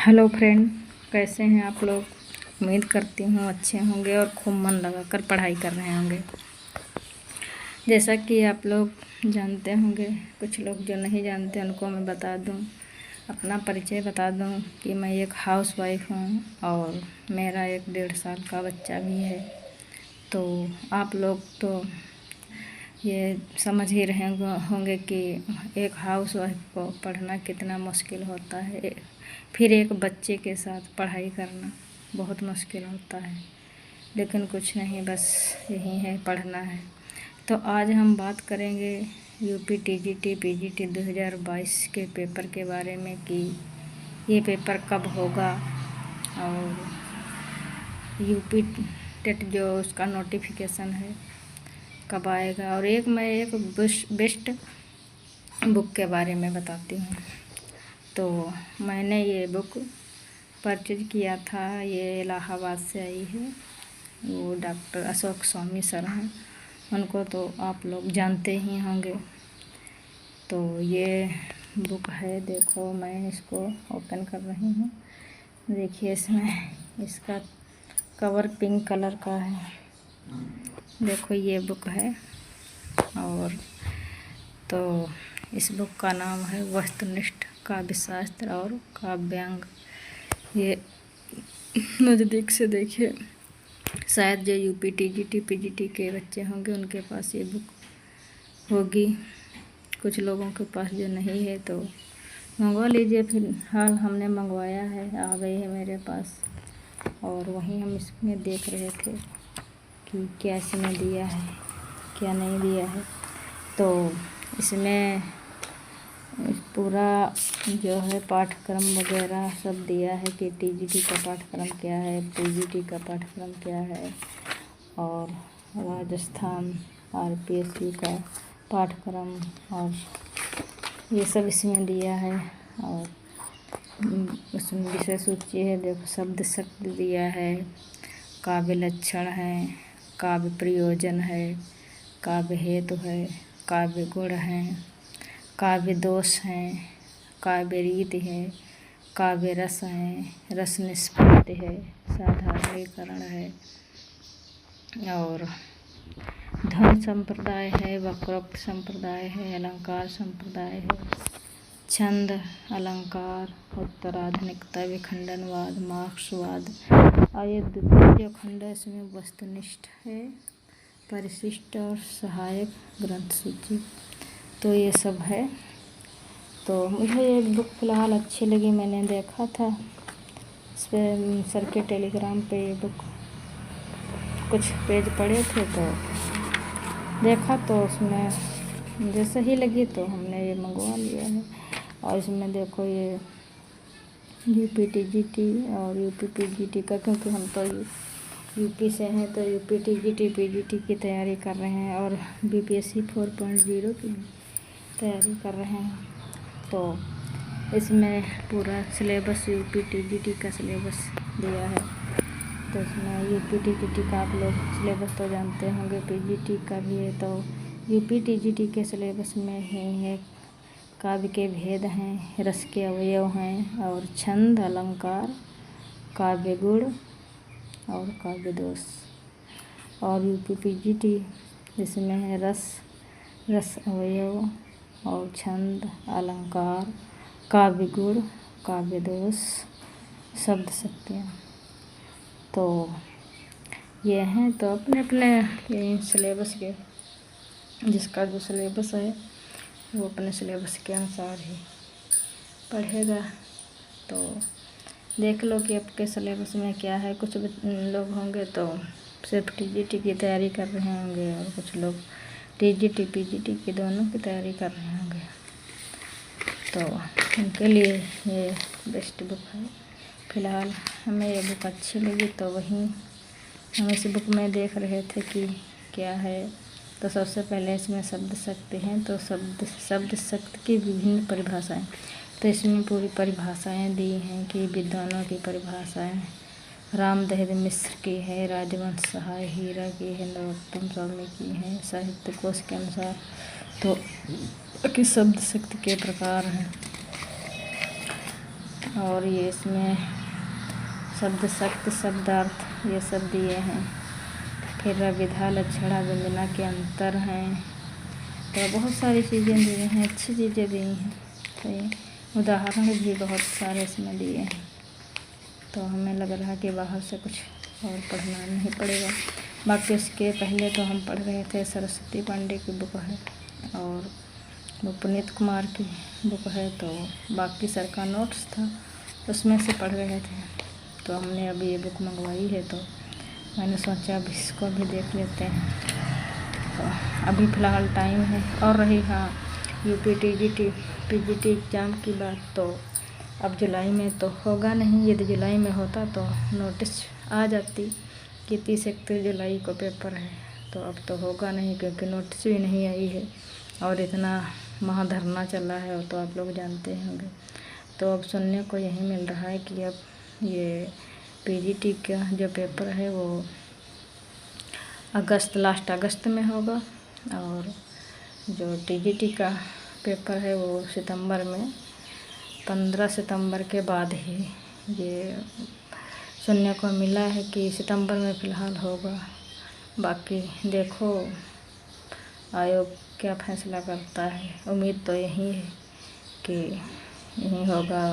Hello friend, कैसे हैं आप लोग। उम्मीद करती हूँ अच्छे होंगे और खूब मन लगा कर पढ़ाई कर रहे होंगे। जैसा कि आप लोग जानते होंगे, कुछ लोग जो नहीं जानते उनको मैं बता दूँ, अपना परिचय बता दूँ कि मैं एक हाउसवाइफ हूँ और मेरा 1-1.5 साल का बच्चा भी है। तो आप लोग तो ये समझ ही रहे होंगे कि एक हाउसवाइफ को पढ़ना कितना मुश्किल होता है, फिर एक बच्चे के साथ पढ़ाई करना बहुत मुश्किल होता है। लेकिन कुछ नहीं, बस यही है, पढ़ना है। तो आज हम बात करेंगे यूपी टीजीटी पीजीटी 2022 के पेपर के बारे में कि ये पेपर कब होगा और यूपी टेट जो उसका नोटिफिकेशन है कब आएगा। और मैं एक बेस्ट बुक के बारे में बताती हूँ। तो मैंने ये बुक परचेज किया था, ये इलाहाबाद से आई है। वो डॉक्टर अशोक स्वामी सर हैं, उनको तो आप लोग जानते ही होंगे। तो ये बुक है, देखो मैं इसको ओपन कर रही हूँ। देखिए इसका कवर पिंक कलर का है। देखो ये बुक है। और तो इस बुक का नाम है वस्तुनिष्ठ काव्यशास्त्र और काव्यांग। ये नज़दीक से देखिए, शायद जो यूपी टीजीटी पीजीटी के बच्चे होंगे उनके पास ये बुक होगी। कुछ लोगों के पास जो नहीं है तो मंगवा लीजिए। फिलहाल हमने मंगवाया है, आ गई है मेरे पास। और वहीं हम इसमें देख रहे थे कि क्या इसमें दिया है क्या नहीं दिया है। तो इसमें पूरा जो है पाठ्यक्रम वगैरह सब दिया है कि टीजीटी का पाठ्यक्रम क्या है, पीजीटी का पाठ्यक्रम क्या है, और राजस्थान आरपीएससी का पाठ्यक्रम और ये सब इसमें दिया है। और उसमें विषय सूची है, देखो शब्द शक्ति दिया है, काव्य लक्षण है, काव्य प्रयोजन है, काव्य हेतु है, काव्य गुण है, काव्य दोष हैं, काव्य रीति है, काव्य रस है, रस निष्पत्ति है, साधारणीकरण है, और ध्वनि संप्रदाय है, वक्रोक्त संप्रदाय है, अलंकार संप्रदाय है, छंद, अलंकार, उत्तराधुनिकता, विखंडनवाद, मार्क्सवाद। और ये द्वितीय जो खंड है इसमें वस्तुनिष्ठ है, परिशिष्ट और सहायक ग्रंथ सूची। तो ये सब है। तो मुझे ये बुक फ़िलहाल अच्छी लगी, मैंने देखा था इस पर सर के टेलीग्राम पे ये बुक कुछ पेज पड़े थे तो देखा, तो उसमें मुझे सही लगी तो हमने ये मंगवा लिया है। और इसमें देखो ये यूपी टीजीटी और यूपी पीजीटी का, क्योंकि हम तो यूपी से हैं तो यूपी टीजीटी पीजीटी की तैयारी कर रहे हैं और बीपीएससी 4.0 की तैयारी कर रहे हैं। तो इसमें पूरा सिलेबस यूपी टीजीटी का सिलेबस दिया है। तो इसमें यूपी टीजीटी का आप लोग सिलेबस तो जानते होंगे, पीजीटी का भी है। तो यूपी टीजीटी के सिलेबस में ही है काव्य के भेद हैं, रस के अवयव हैं, और छंद, अलंकार, काव्य गुण और काव्य दोष। और यूपी पीजीटी जिसमें है रस अवयव और छंद, अलंकार, काव्य गुण, काव्य दोष, शब्द शक्तियाँ। तो ये हैं। तो अपने अपने सिलेबस के, जिसका जो सिलेबस है वो अपने सिलेबस के अनुसार ही पढ़ेगा। तो देख लो कि आपके सिलेबस में क्या है। कुछ लोग होंगे तो सिर्फ टीजीटी की तैयारी कर रहे होंगे और कुछ लोग टीजीटी पीजीटी की दोनों की तैयारी कर रहे होंगे। तो उनके लिए ये बेस्ट बुक है। फ़िलहाल हमें ये बुक अच्छी लगी तो वहीं हम इस बुक में देख रहे थे कि क्या है। तो सबसे पहले इसमें शब्द शक्ति हैं। तो शब्द शक्ति की विभिन्न परिभाषाएं, तो इसमें पूरी परिभाषाएं दी हैं कि विद्वानों की परिभाषाएं रामदहित मिश्र की है, राजवंश सहाय हीरा की है, नरोत्तम स्वामी की है, साहित्य कोश के अनुसार। तो कि शब्द शक्ति के प्रकार हैं। और ये इसमें शब्द शक्त शब्दार्थ ये सब दिए हैं। फिर विधा लक्षणा व्यंजना के अंतर हैं। तो बहुत सारी चीज़ें दी हैं, अच्छी चीज़ें दी हैं। तो ये उदाहरण भी बहुत सारे इसमें दिए हैं। तो हमें लग रहा है कि बाहर से कुछ और पढ़ना नहीं पड़ेगा। बाकी उसके पहले तो हम पढ़ रहे थे, सरस्वती पांडे की बुक है और वो पुनीत कुमार की बुक है। तो बाकी सर का नोट्स था, उसमें से पढ़ रहे थे। तो हमने अभी ये बुक मंगवाई है, तो मैंने सोचा अब इसको भी देख लेते हैं। तो अभी फ़िलहाल टाइम है। और रही हाँ यूपी पीजीटी एग्ज़ाम की बात, तो अब जुलाई में तो होगा नहीं। यदि जुलाई में होता तो नोटिस आ जाती कि 30-31 जुलाई को पेपर है। तो अब तो होगा नहीं, क्योंकि नोटिस भी नहीं आई है और इतना महाधरना चला है, वो तो आप लोग जानते होंगे। तो अब सुनने को यही मिल रहा है कि अब ये पीजीटी का जो पेपर है वो लास्ट अगस्त में होगा, और जो टीजीटी का पेपर है वो सितंबर में, 15 सितंबर के बाद ही ये सुनने को मिला है कि सितंबर में फ़िलहाल होगा। बाकी देखो आयोग क्या फैसला करता है। उम्मीद तो यही है कि यही होगा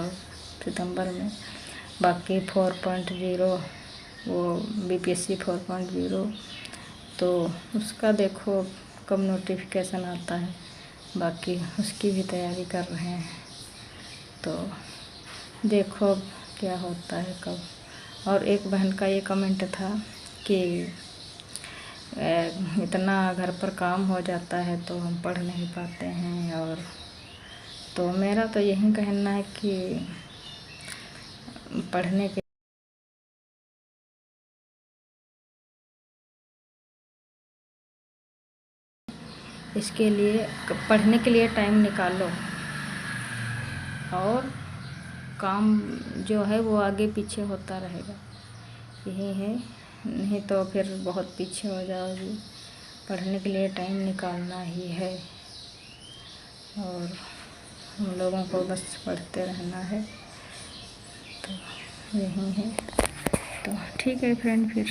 सितंबर में। बाकी 4.0 वो बीपीएससी 4.0, तो उसका देखो कब नोटिफिकेशन आता है। बाकी उसकी भी तैयारी कर रहे हैं। तो देखो क्या होता है कब। और एक बहन का ये कमेंट था कि इतना घर पर काम हो जाता है तो हम पढ़ नहीं पाते हैं। और तो मेरा तो यही कहना है कि पढ़ने के इसके लिए पढ़ने के लिए टाइम निकालो, और काम जो है वो आगे पीछे होता रहेगा। यही है, नहीं तो फिर बहुत पीछे हो जाओगी। पढ़ने के लिए टाइम निकालना ही है, और हम लोगों को बस पढ़ते रहना है। तो यही है। तो ठीक है फ्रेंड, फिर